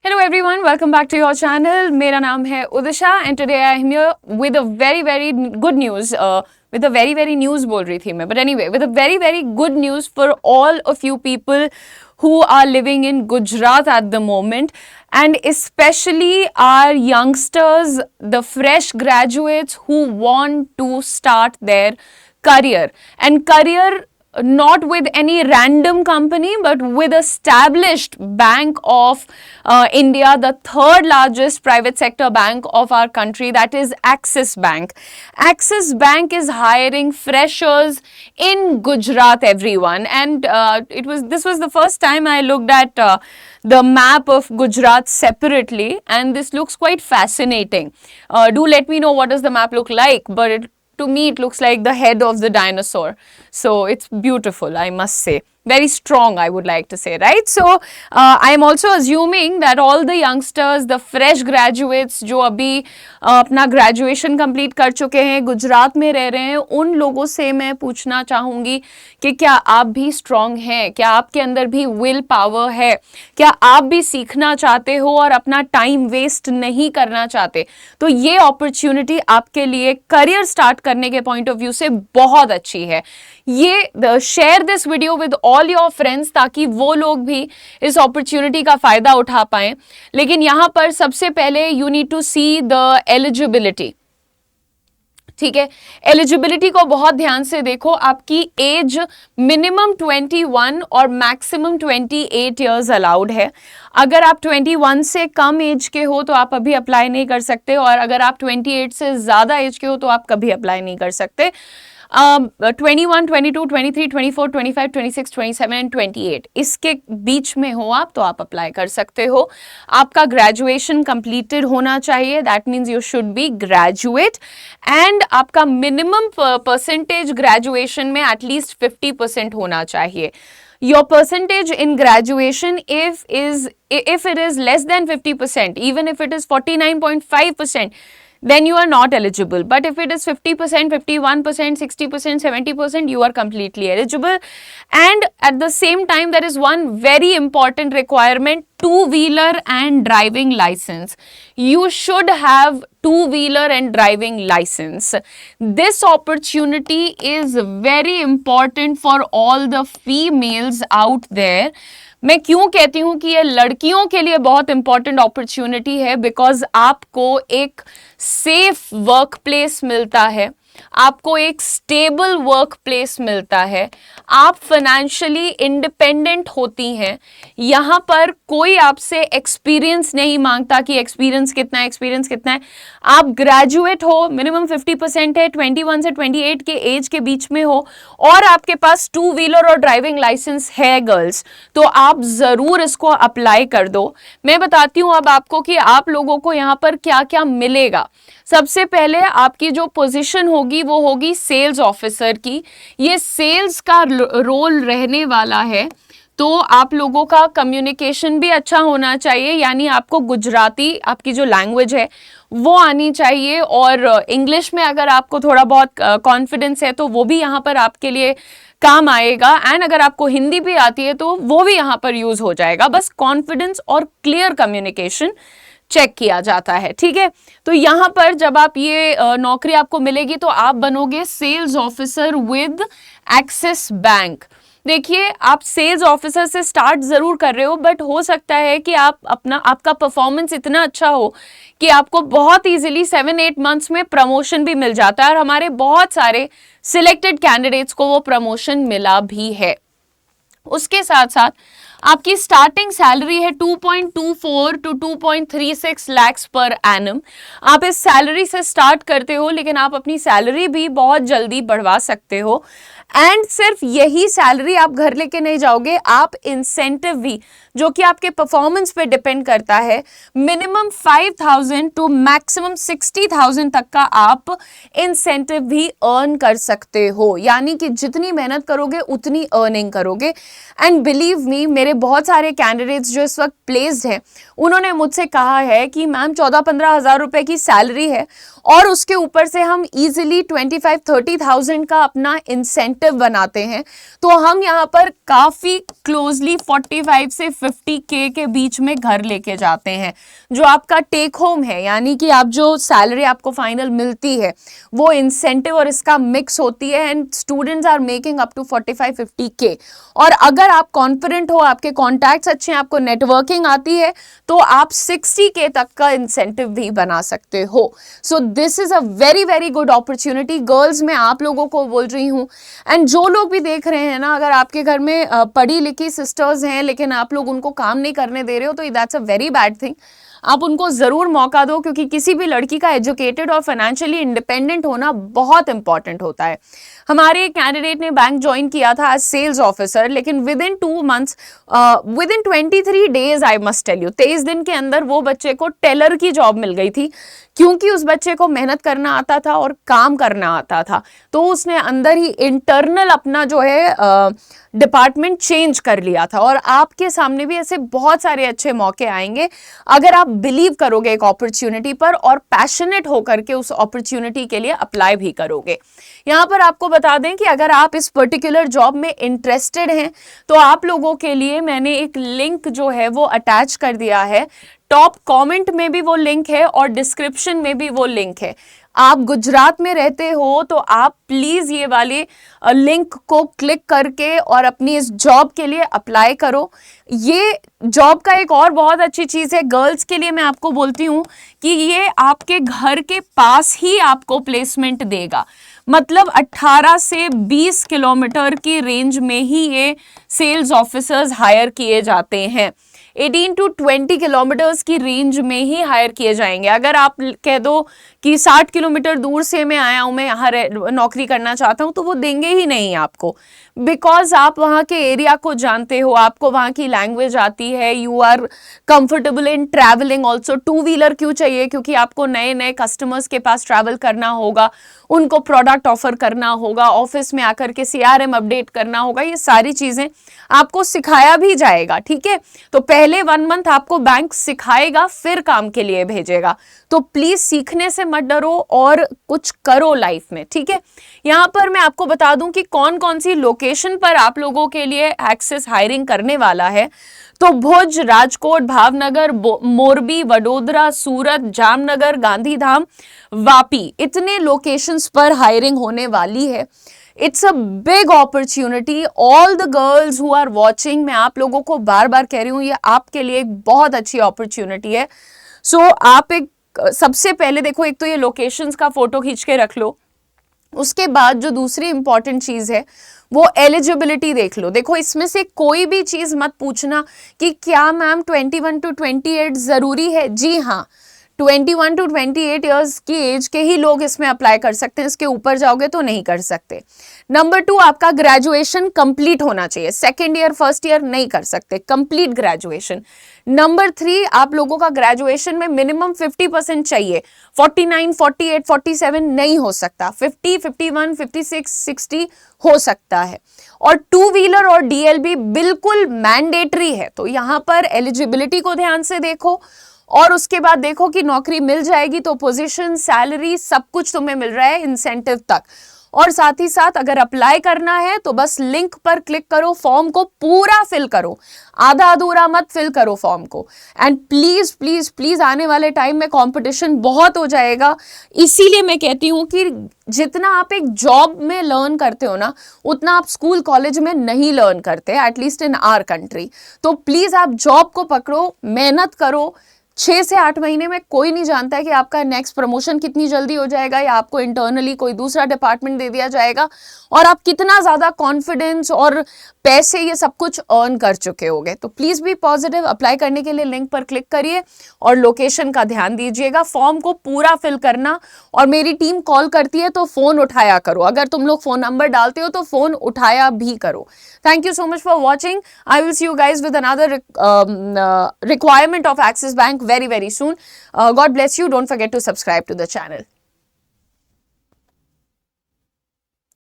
Hello everyone, welcome back to your channel. मेरा नाम है उदिशा and today I am here with a very good news. With a very news बोल रही थी मैं, but anyway, with a very good news for all of you people who are living in Gujarat at the moment, and especially our youngsters, the fresh graduates who want to start their career, and career not with any random company but with established Bank of India, the third largest private sector bank of our country, that is Axis Bank. Axis Bank is hiring freshers in Gujarat, everyone, and this was the first time I looked at the map of Gujarat separately, and this looks quite fascinating. Do let me know what does the map look like, but to me it looks like the head of the dinosaur, so it's beautiful, I must say. Very strong, I would like to say, right? So I am also assuming that all the youngsters, the fresh graduates जो अभी अपना graduation complete कर चुके हैं, गुजरात में रह रहे हैं, उन लोगों से मैं पूछना चाहूँगी कि क्या आप भी स्ट्रांग हैं, क्या आपके अंदर भी विल पावर है, क्या आप भी सीखना चाहते हो और अपना टाइम वेस्ट नहीं करना चाहते, तो ये अपॉर्चुनिटी आपके लिए करियर स्टार्ट करने के पॉइंट ऑफ व्यू से बहुत अच्छी है. ये share this video with all your friends ताकि वो लोग भी इस अपॉर्चुनिटी का फायदा उठा पाएं. लेकिन यहां पर सबसे पहले you need to see the eligibility. ठीक है, एलिजिबिलिटी को बहुत ध्यान से देखो. आपकी एज मिनिमम 21 और मैक्सिमम 28 इयर्स अलाउड है. अगर आप 21 से कम एज के हो तो आप अभी अप्लाई नहीं कर सकते, और अगर आप 28 से ज़्यादा एज के हो तो आप कभी अप्लाई नहीं कर सकते. 21, 22, 23, 24, 25, 26, 27 एंड 28 इसके बीच में हो आप तो आप अप्लाई कर सकते हो. आपका ग्रेजुएशन कंप्लीटेड होना चाहिए, that means you should be graduate, and आपका मिनिमम परसेंटेज ग्रेजुएशन में एटलीस्ट 50% होना चाहिए. Your percentage in graduation, if it is less than 50%, even if it is 49.5%, then you are not eligible. But if it is 50%, 51%, 60%, 70%, you are completely eligible. And at the same time, there is one very important requirement: two-wheeler and driving license. You should have two-wheeler and driving license. This opportunity is very important for all the females out there. मैं क्यों कहती हूँ कि ये लड़कियों के लिए बहुत इंपॉर्टेंट अपॉर्चुनिटी है? बिकॉज आपको एक सेफ वर्क प्लेस मिलता है, आपको एक स्टेबल वर्क प्लेस मिलता है, आप फाइनेंशियली इंडिपेंडेंट होती हैं. यहाँ पर कोई आपसे एक्सपीरियंस नहीं मांगता कि एक्सपीरियंस कितना है. आप ग्रेजुएट हो, मिनिमम 50% है, 21 से 28 के एज के बीच में हो, और आपके पास टू व्हीलर और ड्राइविंग लाइसेंस है गर्ल्स, तो आप ज़रूर इसको अप्लाई कर दो. मैं बताती हूँ अब आपको कि आप लोगों को यहाँ पर क्या क्या मिलेगा. सबसे पहले आपकी जो पोजीशन होगी वो होगी सेल्स ऑफिसर की. ये सेल्स का रोल रहने वाला है, तो आप लोगों का कम्युनिकेशन भी अच्छा होना चाहिए, यानी आपको गुजराती, आपकी जो लैंग्वेज है वो आनी चाहिए, और इंग्लिश में अगर आपको थोड़ा बहुत कॉन्फिडेंस है तो वो भी यहाँ पर आपके लिए काम आएगा. एंड अगर आपको हिंदी भी आती है तो वो भी यहाँ पर यूज हो जाएगा. बस कॉन्फिडेंस और क्लियर कम्युनिकेशन चेक किया जाता है. ठीक है, तो यहाँ पर जब आप ये नौकरी आपको मिलेगी तो आप बनोगे sales officer with Axis bank. देखिए, आप सेल्स ऑफिसर से स्टार्ट जरूर कर रहे हो, बट हो सकता है कि आपका परफॉर्मेंस इतना अच्छा हो कि आपको बहुत इजीली 7-8 मंथ्स में प्रमोशन भी मिल जाता है, और हमारे बहुत सारे सिलेक्टेड कैंडिडेट्स को वो प्रमोशन मिला भी है. उसके साथ साथ आपकी स्टार्टिंग सैलरी है 2.24 to 2.36 lakhs पर एनम. आप इस सैलरी से स्टार्ट करते हो, लेकिन आप अपनी सैलरी भी बहुत जल्दी बढ़वा सकते हो. एंड सिर्फ यही सैलरी आप घर लेके नहीं जाओगे, आप इंसेंटिव भी, जो कि आपके परफॉर्मेंस पे डिपेंड करता है, मिनिमम 5,000 टू मैक्सिमम 60,000 तक का आप इंसेंटिव भी अर्न कर सकते हो. यानी कि जितनी मेहनत करोगे उतनी अर्निंग करोगे. एंड बिलीव मी, मेरे बहुत सारे कैंडिडेट्स जो इस वक्त प्लेस्ड हैं, उन्होंने मुझसे कहा है कि मैम 14-15 हज़ार रुपए की सैलरी है और उसके ऊपर से हम इजीली 25-30,000 का अपना इंसेंटिव इंसेंटिव बनाते हैं तो हम यहाँ पर काफी क्लोजली 45 से 50K के बीच में घर लेके जाते हैं। जो आपका टेक होम है, यानी कि आप जो सैलरी आपको फाइनल मिलती है वो इंसेंटिव और इसका मिक्स होती है, and students are making up to 45-50K। और अगर आप कॉन्फिडेंट हो, आपके कॉन्टैक्ट्स अच्छे हैं, आपको नेटवर्किंग आती है, तो आप 60K तक का इंसेंटिव भी बना सकते हो। So this is a very very good opportunity. Girls मैं आप लोगों को बोल रही हूँ, एंड जो लोग भी देख रहे हैं ना, अगर आपके घर में पढ़ी लिखी सिस्टर्स हैं लेकिन आप लोग उनको काम नहीं करने दे रहे हो, तो that's a very bad thing. आप उनको जरूर मौका दो, क्योंकि किसी भी लड़की का एजुकेटेड और फाइनेंशियली इंडिपेंडेंट होना बहुत इंपॉर्टेंट होता है। हमारे एक कैंडिडेट ने बैंक ज्वाइन किया था एज सेल्स ऑफिसर, लेकिन within 2 months, within 23 days, I must tell you, 23 दिन के अंदर वो बच्चे को टेलर की जॉब मिल गई थी, क्योंकि उस बच्चे को मेहनत करना आता था और काम करना आता था। तो उसने अंदर ही इंटरनल अपना जो है डिपार्टमेंट चेंज कर लिया था। और आपके सामने भी ऐसे बहुत सारे अच्छे मौके आएंगे अगर आप बिलीव करोगे एक अपॉर्चुनिटी पर और पैशनेट होकर के उस अपॉर्चुनिटी के लिए अप्लाई भी करोगे। यहाँ पर आपको बता दें कि अगर आप इस पर्टिकुलर जॉब में इंटरेस्टेड हैं तो आप लोगों के लिए मैंने एक लिंक जो है वो अटैच कर दिया है। टॉप कमेंट में भी वो लिंक है और डिस्क्रिप्शन में भी वो लिंक है। आप गुजरात में रहते हो तो आप प्लीज ये वाले लिंक को क्लिक करके और अपनी इस जॉब के लिए अप्लाई करो। ये जॉब का एक और बहुत अच्छी चीज है गर्ल्स के लिए, मैं आपको बोलती हूँ कि ये आपके घर के पास ही आपको प्लेसमेंट देगा। मतलब 18 से 20 किलोमीटर की रेंज में ही ये सेल्स ऑफिसर्स हायर किए जाते हैं। 18 to 20 किलोमीटर्स की रेंज में ही हायर किए जाएंगे। अगर आप कह दो कि 60 किलोमीटर दूर से मैं आया हूं, मैं यहाँ नौकरी करना चाहता हूं, तो वो देंगे ही नहीं आपको, बिकॉज आप वहाँ के एरिया को जानते हो, आपको वहाँ की लैंग्वेज आती है, you are comfortable in travelling also. 2 wheeler क्यों चाहिए? क्योंकि आपको नए नए कस्टमर्स के पास ट्रैवल करना होगा, उनको प्रोडक्ट ऑफर करना होगा, ऑफिस में आकर के CRM अपडेट करना होगा, ये सारी चीजें आपको सिखाया भी जाएगा। ठीक है, तो पहले 1 मंथ आपको बैंक सिखाएगा, फिर काम के लिए भेजेगा। तो प्लीज सीखने से मत डरो और कुछ करो लाइफ में। ठीक है, यहाँ पर मैं आपको बता दूं कि कौन कौन सी लोकेशन पर आप लोगों के लिए एक्सेस हायरिंग करने वाला है। तो भुज, राजकोट, भावनगर, मोरबी, वडोदरा, सूरत, जामनगर, गांधीधाम, वापी, इतने लोकेशंस पर हायरिंग होने वाली है। It's a big opportunity. All the girls who are watching, मैं आप लोगों को बार बार कह रही हूँ, ये आपके लिए एक बहुत अच्छी अपॉर्चुनिटी है। सो आप एक सबसे पहले देखो, एक तो ये लोकेशंस का फोटो खींच के रख लो। उसके बाद जो दूसरी इंपॉर्टेंट चीज है वो एलिजिबिलिटी देख लो। देखो, इसमें से कोई भी चीज मत पूछना कि क्या मैम 21 to 28 जरूरी है। जी हाँ, 21 to 28 ईयर्स की एज के ही लोग इसमें अप्लाई कर सकते हैं, इसके ऊपर जाओगे तो नहीं कर सकते। नंबर 2, आपका ग्रेजुएशन कंप्लीट होना चाहिए, 2nd ईयर 1st ईयर नहीं कर सकते, कंप्लीट ग्रेजुएशन। नंबर 3, आप लोगों का ग्रेजुएशन में मिनिमम 50% चाहिए, 49, 48, 47 नहीं हो सकता, 50, 51, 56, 60 हो सकता है। और 2 व्हीलर और DLB बिल्कुल मैंडेटरी है। तो यहाँ पर एलिजिबिलिटी को ध्यान से देखो और उसके बाद देखो कि नौकरी मिल जाएगी तो पोजीशन, सैलरी, सब कुछ तुम्हें मिल रहा है, इंसेंटिव तक। और साथ ही साथ अगर अप्लाई करना है तो बस लिंक पर क्लिक करो, फॉर्म को पूरा फिल करो, आधा अधूरा मत फिल करो फॉर्म को। एंड प्लीज प्लीज प्लीज, आने वाले टाइम में कंपटीशन बहुत हो जाएगा, इसीलिए मैं कहती हूँ कि जितना आप एक जॉब में लर्न करते हो ना, उतना आप स्कूल कॉलेज में नहीं लर्न करते, एटलीस्ट इन आवर कंट्री। तो प्लीज आप जॉब को पकड़ो, मेहनत करो। 6 से 8 महीने में कोई नहीं जानता है कि आपका नेक्स्ट प्रमोशन कितनी जल्दी हो जाएगा या आपको इंटरनली कोई दूसरा डिपार्टमेंट दे दिया जाएगा और आप कितना ज्यादा कॉन्फिडेंस और पैसे ये सब कुछ अर्न कर चुके होंगे। तो प्लीज बी पॉजिटिव। अप्लाई करने के लिए लिंक पर क्लिक करिए और लोकेशन का ध्यान दीजिएगा, फॉर्म को पूरा फिल करना। और मेरी टीम कॉल करती है तो फोन उठाया करो, अगर तुम लोग फोन नंबर डालते हो तो फोन उठाया भी करो। Thank you so much for watching. I will see you guys with another requirement of Axis Bank very soon. God bless you. Don't forget to subscribe to the channel.